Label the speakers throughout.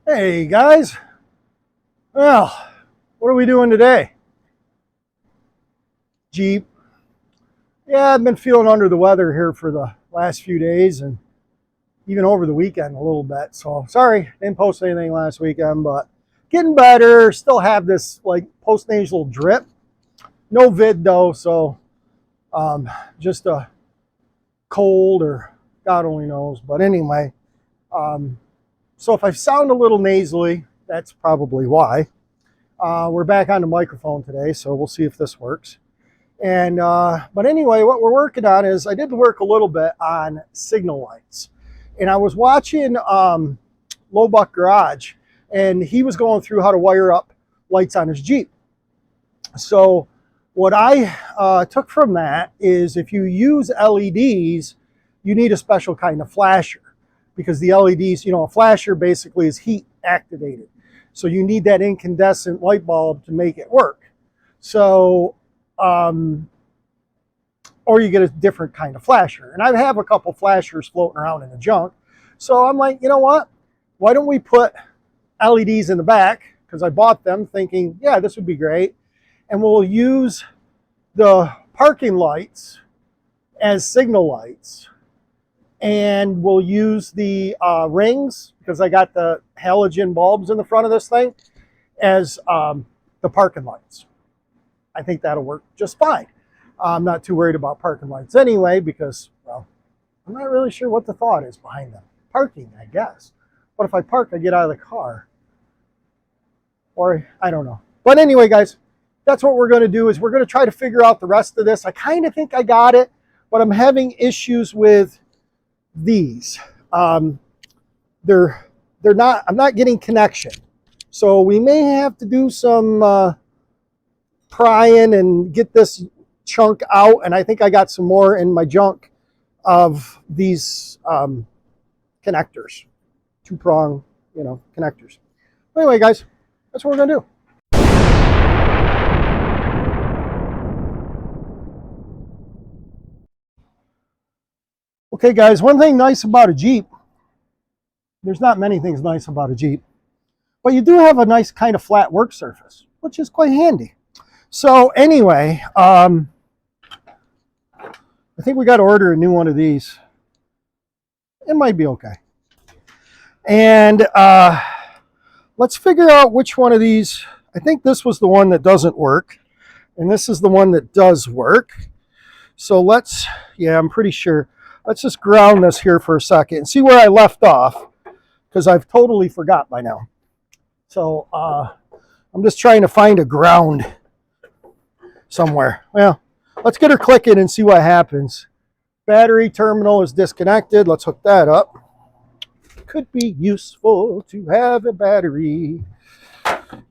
Speaker 1: Hey guys, well, what are we doing today? Jeep. Yeah, I've been feeling under the weather here for the last few days and even over the weekend a little bit. So sorry, didn't post anything last weekend, but getting better. Still have this like post-nasal drip. No vid though, so just a cold or God only knows. But anyway, um, so if I sound a little nasally, that's probably why. We're back on the microphone today, so we'll see if this works. And but anyway, what we're working on is I did work a little bit on signal lights, and I was watching Lowbuck Garage, and he was going through how to wire up lights on his Jeep. So what I took from that is if you use LEDs, you need a special kind of flasher because the LEDs, a flasher basically is heat activated. So you need that incandescent light bulb to make it work. So or you get a different kind of flasher. And I have a couple flashers floating around in the junk. So I'm like, you know what? Why don't we put LEDs in the back? Because I bought them thinking, yeah, this would be great. And we'll use the parking lights as signal lights. And we'll use the rings, because I got the halogen bulbs in the front of this thing, as the parking lights. I think that'll work just fine. I'm not too worried about parking lights anyway because, well, I'm not really sure what the thought is behind them. Parking, I guess. But if I park, I get out of the car. Or, I don't know. But anyway, guys, that's what we're going to do is we're going to try to figure out the rest of this. I kind of think I got it, but I'm having issues with these. They're not, I'm not getting connection. So we may have to do some prying and get this chunk out, and I think I got some more in my junk of these connectors, two-prong, connectors. Anyway, guys, that's what we're gonna do. Okay, guys, one thing nice about a Jeep, there's not many things nice about a Jeep, but you do have a nice kind of flat work surface, which is quite handy. So anyway, I think we got to order a new one of these. It might be okay. And let's figure out which one of these. I think this was the one that doesn't work, and this is the one that does work. So let's, yeah, I'm pretty sure. Let's just ground this here for a second and see where I left off, because I've totally forgot by now. So I'm just trying to find a ground somewhere. Well, let's get her clicking and see what happens. Battery terminal is disconnected. Let's hook that up. Could be useful to have a battery.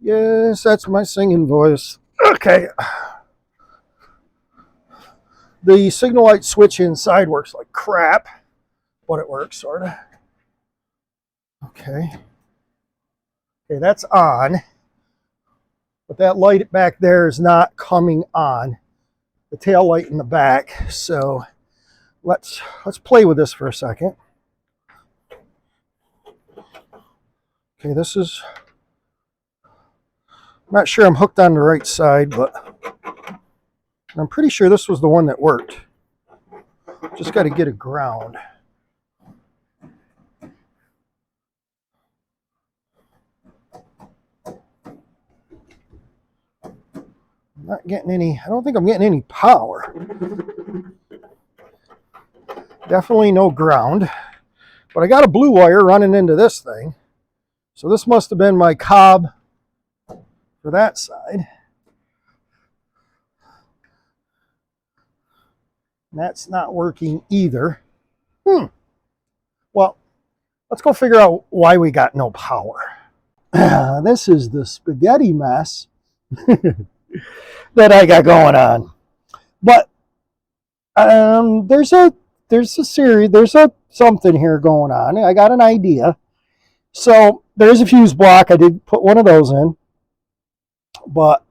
Speaker 1: Yes, that's my singing voice. Okay. The signal light switch inside works like crap, but it works, sort of. Okay. Okay, that's on. But that light back there is not coming on. The tail light in the back. So let's play with this for a second. Okay, this is, I'm not sure I'm hooked on the right side, but I'm pretty sure this was the one that worked. Just got to get a ground. I'm not getting any, I don't think I'm getting any power. Definitely no ground. But I got a blue wire running into this thing. So this must have been my cob for that side. That's not working either. Well, let's go figure out why we got no power. This is the spaghetti mess that I got going on. But there's a series, there's something here going on. I got an idea. So there's a fuse block. I did put one of those in. But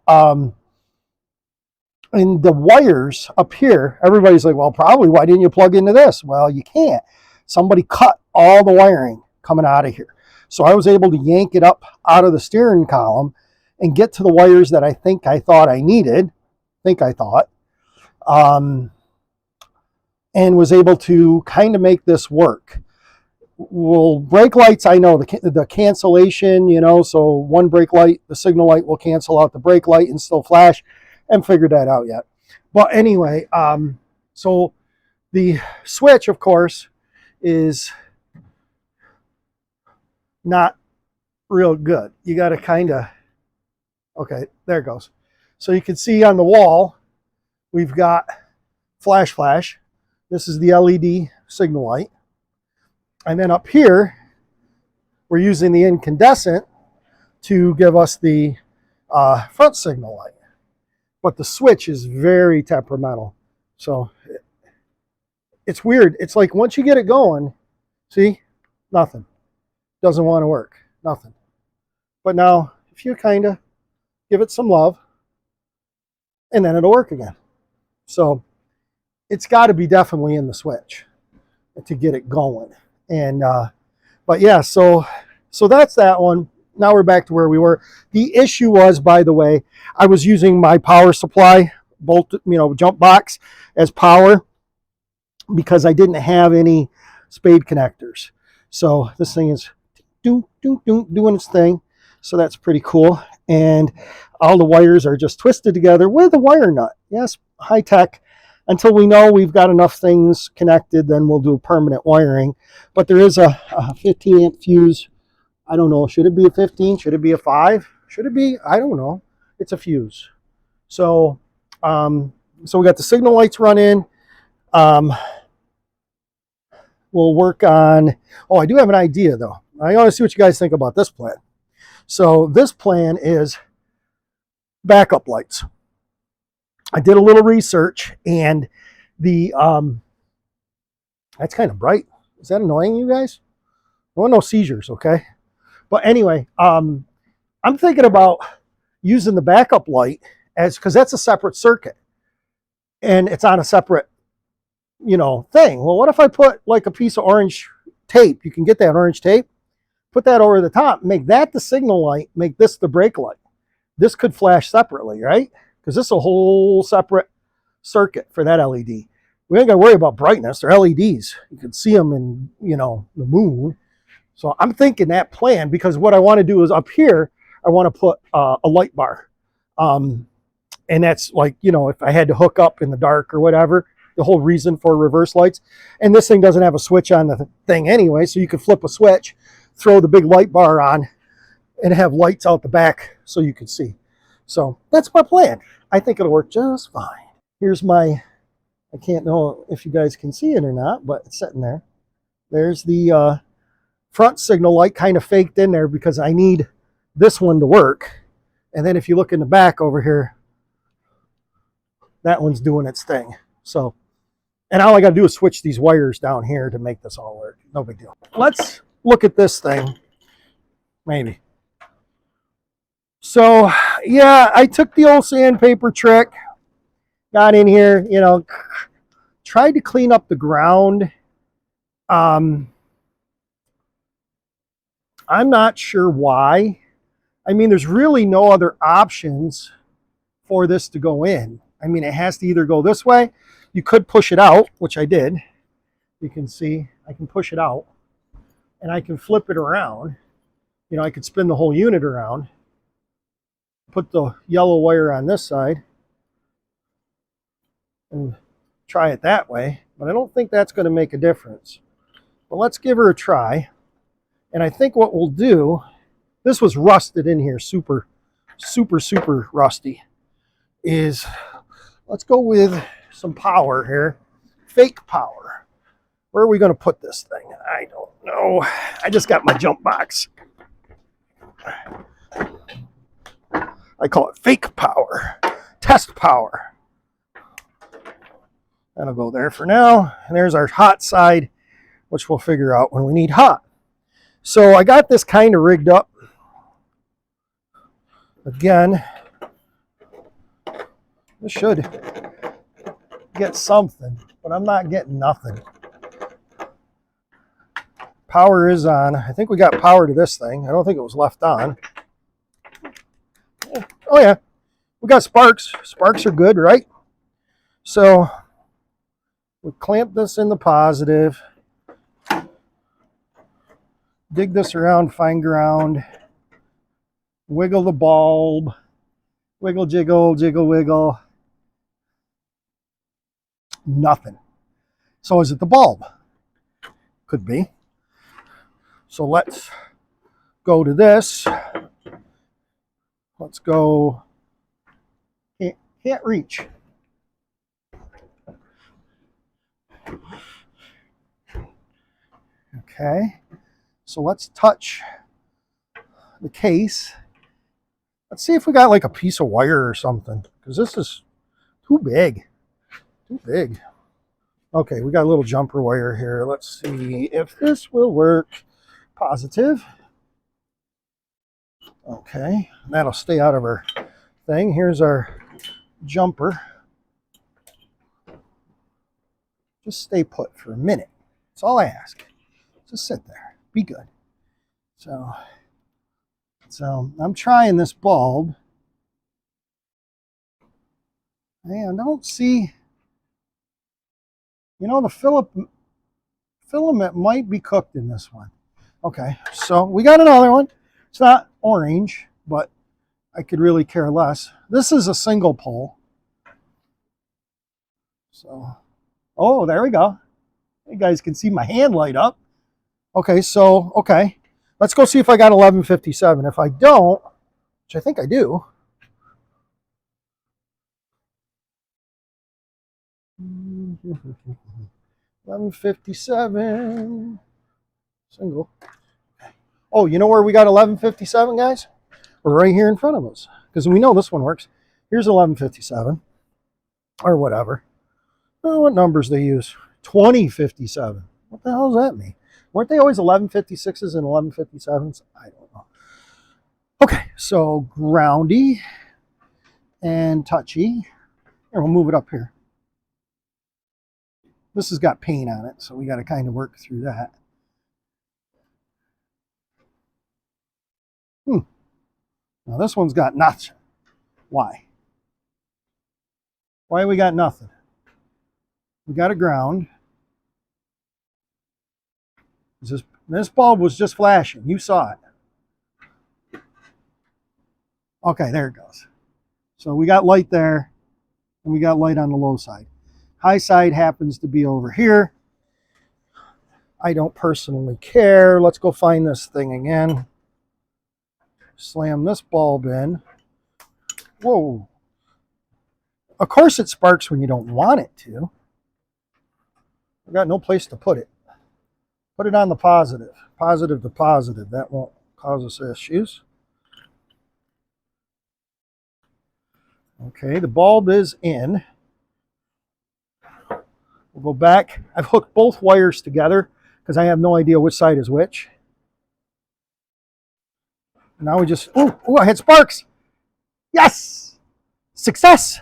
Speaker 1: in the wires up here, everybody's like, well, probably why didn't you plug into this? Well, you can't. Somebody cut all the wiring coming out of here. So I was able to yank it up out of the steering column and get to the wires that I thought I needed, um, and was able to kind of make this work. Well, brake lights, I know the cancellation, so one brake light, the signal light will cancel out the brake light and still flash. I haven't figured that out yet. But anyway, so the switch, of course, is not real good. You got to kind of, okay, there it goes. So you can see on the wall, we've got flash. This is the LED signal light. And then up here, we're using the incandescent to give us the front signal light. But the switch is very temperamental. So it's weird. It's like once you get it going, see, nothing. Doesn't want to work. Nothing. But now, if you kind of give it some love, and then it'll work again. So it's got to be definitely in the switch to get it going. And but yeah, so that's that one. Now we're back to where we were. The issue was, by the way, I was using my power supply jump box as power because I didn't have any spade connectors. So this thing is doing its thing. So that's pretty cool. And all the wires are just twisted together with a wire nut. Yes, high tech. Until we know we've got enough things connected, then we'll do permanent wiring. But there is a 15 amp fuse. I don't know. Should it be a 15? Should it be a 5? Should it be? I don't know. It's a fuse. So, so we got the signal lights running. We'll work on. Oh, I do have an idea though. I want to see what you guys think about this plan. So this plan is backup lights. I did a little research, and the that's kind of bright. Is that annoying you guys? I want no seizures, okay? But anyway, I'm thinking about using the backup light as, because that's a separate circuit, and it's on a separate, thing. Well, what if I put like a piece of orange tape? You can get that orange tape. Put that over the top. Make that the signal light. Make this the brake light. This could flash separately, right? Because this is a whole separate circuit for that LED. We ain't got to worry about brightness. They're LEDs. You can see them in, the moon. So I'm thinking that plan, because what I want to do is up here, I want to put a light bar. And that's like, if I had to hook up in the dark or whatever, the whole reason for reverse lights. And this thing doesn't have a switch on the thing anyway, so you could flip a switch, throw the big light bar on, and have lights out the back so you can see. So that's my plan. I think it'll work just fine. Here's my, I can't know if you guys can see it or not, but it's sitting there. There's the front signal light kind of faked in there because I need this one to work. And then if you look in the back over here, that one's doing its thing. So, and all I got to do is switch these wires down here to make this all work. No big deal. Let's look at this thing. Maybe. So, yeah, I took the old sandpaper trick, got in here, tried to clean up the ground. I'm not sure why. I mean, there's really no other options for this to go in. I mean, it has to either go this way. You could push it out, which I did. You can see I can push it out, and I can flip it around. I could spin the whole unit around. Put the yellow wire on this side and try it that way, but I don't think that's going to make a difference. But let's give her a try. And I think what we'll do, this was rusted in here, super rusty, is let's go with some power here. Fake power. Where are we going to put this thing? I don't know. I just got my jump box. I call it fake power, test power. That'll go there for now. And there's our hot side, which we'll figure out when we need hot. So I got this kind of rigged up. Again, this should get something, but I'm not getting nothing. power is on. I think we got power to this thing. I don't think it was left on. Oh yeah, we got sparks. Sparks are good, right? So we clamp this in the positive. Dig this around, find ground. Wiggle the bulb. Wiggle, jiggle, jiggle, wiggle. Nothing. So is it the bulb? Could be. So let's go to this. Let's go. Can't reach. Okay. So let's touch the case. Let's see if we got like a piece of wire or something, because this is too big. Too big. Okay, we got a little jumper wire here. Let's see if this will work. Positive. Okay, that'll stay out of our thing. Here's our jumper. Just stay put for a minute. That's all I ask. Just sit there. Be good. So I'm trying this bulb. And I don't see, you know, the filament might be cooked in this one. Okay, so we got another one. It's not orange, but I could really care less. This is a single pole. So, oh, there we go. You guys can see my hand light up. Okay, so, okay. Let's go see if I got 1157. If I don't, which I think I do. $11.57 single. Oh, you know where we got 11.57, guys? We're right here in front of us, because we know this one works. Here's 11.57 or whatever. Oh, what numbers they use? 20.57. What the hell does that mean? Weren't they always 11.56s and 11.57s? I don't know. Okay, so groundy and touchy. Here, we'll move it up here. This has got paint on it, so we got to kind of work through that. Now this one's got nothing. Why? Why we got nothing? We got a ground. This bulb was just flashing. You saw it. Okay, there it goes. So we got light there, and we got light on the low side. High side happens to be over here. I don't personally care. Let's go find this thing again. Slam this bulb in. Whoa. Of course it sparks when you don't want it to. I've got no place to put it. Put it on the positive. Positive to positive. That won't cause us issues. Okay, the bulb is in. We'll go back. I've hooked both wires together because I have no idea which side is which. And now we just, oh, I had sparks. Yes! Success!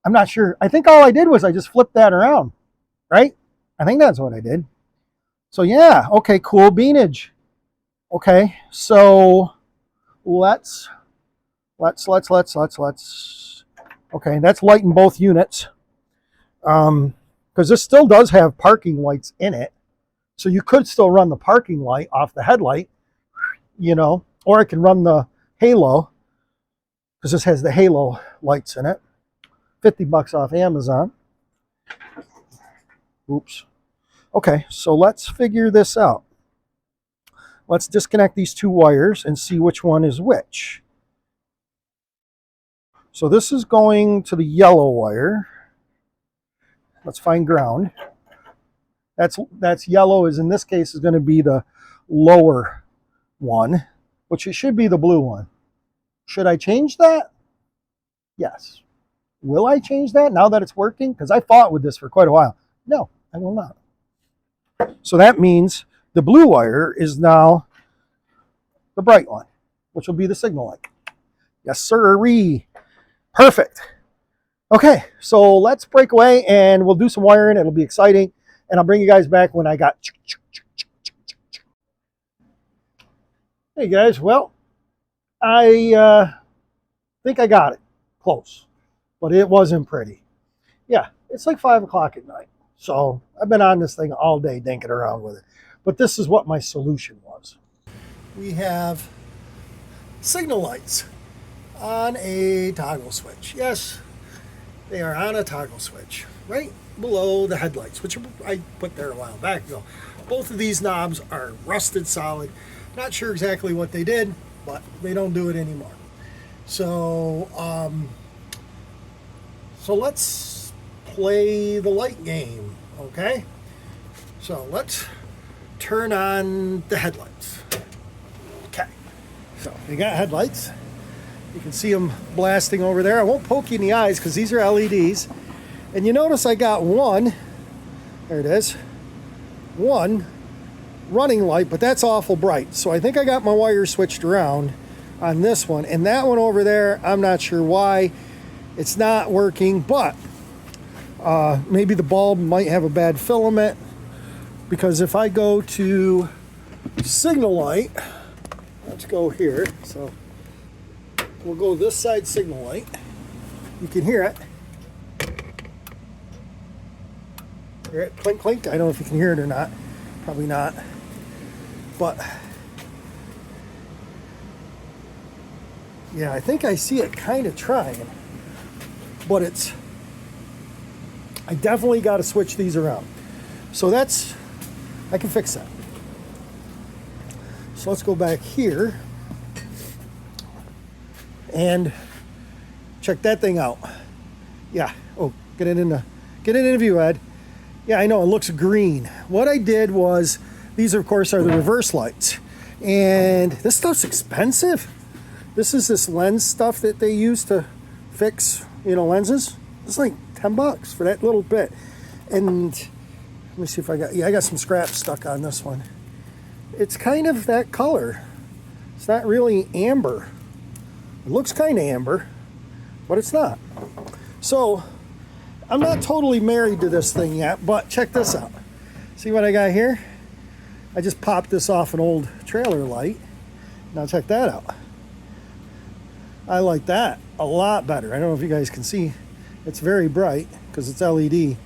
Speaker 1: I'm not sure. I think all I did was I just flipped that around, right? I think that's what I did. So yeah, okay, cool beanage. Okay, so let's, okay, that's lighting both units. Because this still does have parking lights in it. So you could still run the parking light off the headlight, you know, or I can run the halo, because this has the halo lights in it. $50 off Amazon. Oops. Okay, so let's figure this out. Let's disconnect these two wires and see which one is which. So this is going to the yellow wire. Let's find ground. That's yellow, is in this case is going to be the lower one, which it should be the blue one. Should I change that? Yes. Will I change that now that it's working? Because I fought with this for quite a while. No, I will not. So that means the blue wire is now the bright one, which will be the signal light. Yes, sir-ree. Perfect. Okay, so let's break away and we'll do some wiring. It'll be exciting. And I'll bring you guys back when I got Hey guys, well, I think I got it close, but it wasn't pretty. Yeah, it's like 5 o'clock at night. So I've been on this thing all day dinking around with it. But this is what my solution was. We have signal lights on a toggle switch. Yes, they are on a toggle switch right below the headlights, which I put there a while back ago. Both of these knobs are rusted solid. Not sure exactly what they did, but they don't do it anymore. So, so let's play the light game, okay? So let's turn on the headlights. Okay, so we got headlights. You can see them blasting over there. I won't poke you in the eyes because these are LEDs. And you notice I got one, there it is, one running light, but that's awful bright. So I think I got my wire switched around on this one. And that one over there, I'm not sure why it's not working, but maybe the bulb might have a bad filament, because if I go to signal light, let's go here. So we'll go this side signal light. You can hear it. Hear it clink clink. I don't know if you can hear it or not. Probably not. But yeah, I think I see it kind of trying. But it's, I definitely got to switch these around. So that's, I can fix that. So let's go back here and check that thing out. Yeah. Oh, get it in view, Ed. Yeah, I know it looks green. What I did was, these of course are the reverse lights, and this stuff's expensive. This is this lens stuff that they use to fix, lenses. It's like $10 for that little bit. And let me see if I got some scrap stuck on this one. It's kind of that color. It's not really amber. It looks kind of amber, but it's not. So I'm not totally married to this thing yet, but check this out. See what I got here? I just popped this off an old trailer light. Now check that out. I like that a lot better. I don't know if you guys can see. It's very bright because it's LED.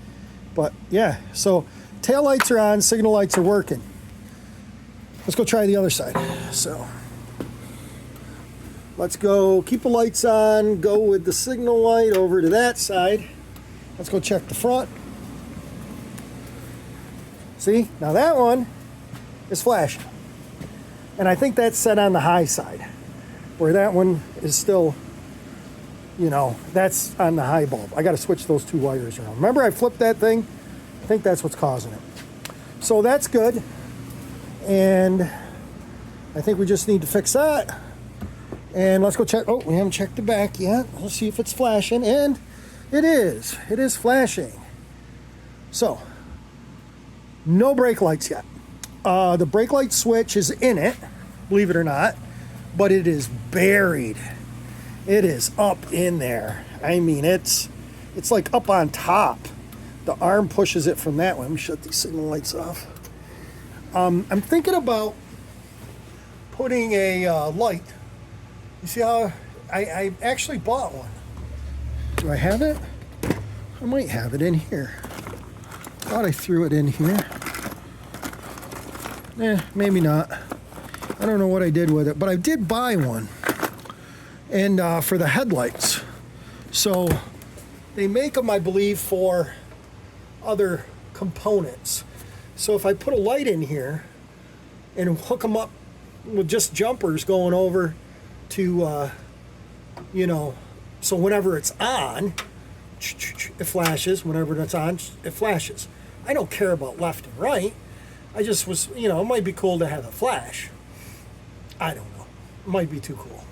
Speaker 1: But yeah, so tail lights are on, signal lights are working. Let's go try the other side. So let's go keep the lights on, go with the signal light over to that side. Let's go check the front. See, now that one is flashing. And I think that's set on the high side, where that one is still, that's on the high bulb. I got to switch those two wires around. Remember I flipped that thing? I think that's what's causing it. So that's good. And I think we just need to fix that. And let's go check. Oh, we haven't checked the back yet. Let's see if it's flashing. And it is. It is flashing. So, no brake lights yet. The brake light switch is in it, believe it or not, but it is buried. It is up in there. I mean, it's like up on top. The arm pushes it from that way. Let me shut these signal lights off. I'm thinking about putting a light. You see how I actually bought one. Do I have it? I might have it in here. Thought I threw it in here. Maybe not. I don't know what I did with it, but I did buy one. And for the headlights. So they make them, I believe, for other components. So if I put a light in here and hook them up with just jumpers going over to, so whenever it's on, it flashes. Whenever it's on, it flashes. I don't care about left and right. I just was, it might be cool to have a flash. I don't know. It might be too cool.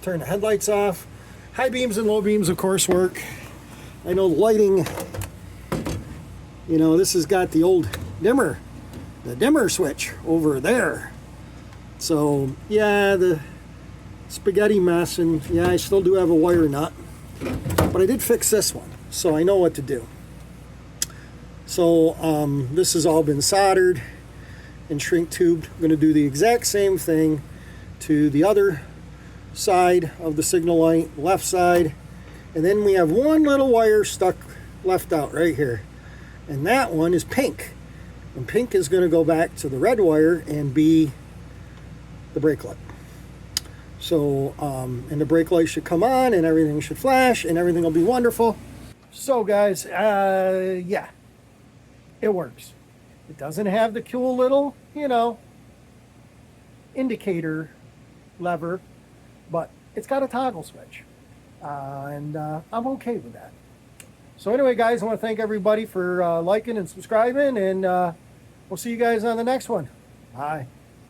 Speaker 1: Turn the headlights off. High beams and low beams, of course, work. I know lighting, this has got the old dimmer, the dimmer switch over there. So, yeah, the spaghetti mess, and yeah, I still do have a wire nut. But I did fix this one, so I know what to do. So, this has all been soldered, and shrink tubed. I'm going to do the exact same thing to the other side of the signal light, left side. And then we have one little wire stuck left out right here. And that one is pink. And pink is going to go back to the red wire and be the brake light. So, and the brake light should come on and everything should flash and everything will be wonderful. So guys, yeah, it works. It doesn't have the cool little, you know, indicator lever, but it's got a toggle switch. And I'm okay with that. So anyway, guys, I want to thank everybody for liking and subscribing, and we'll see you guys on the next one. Bye.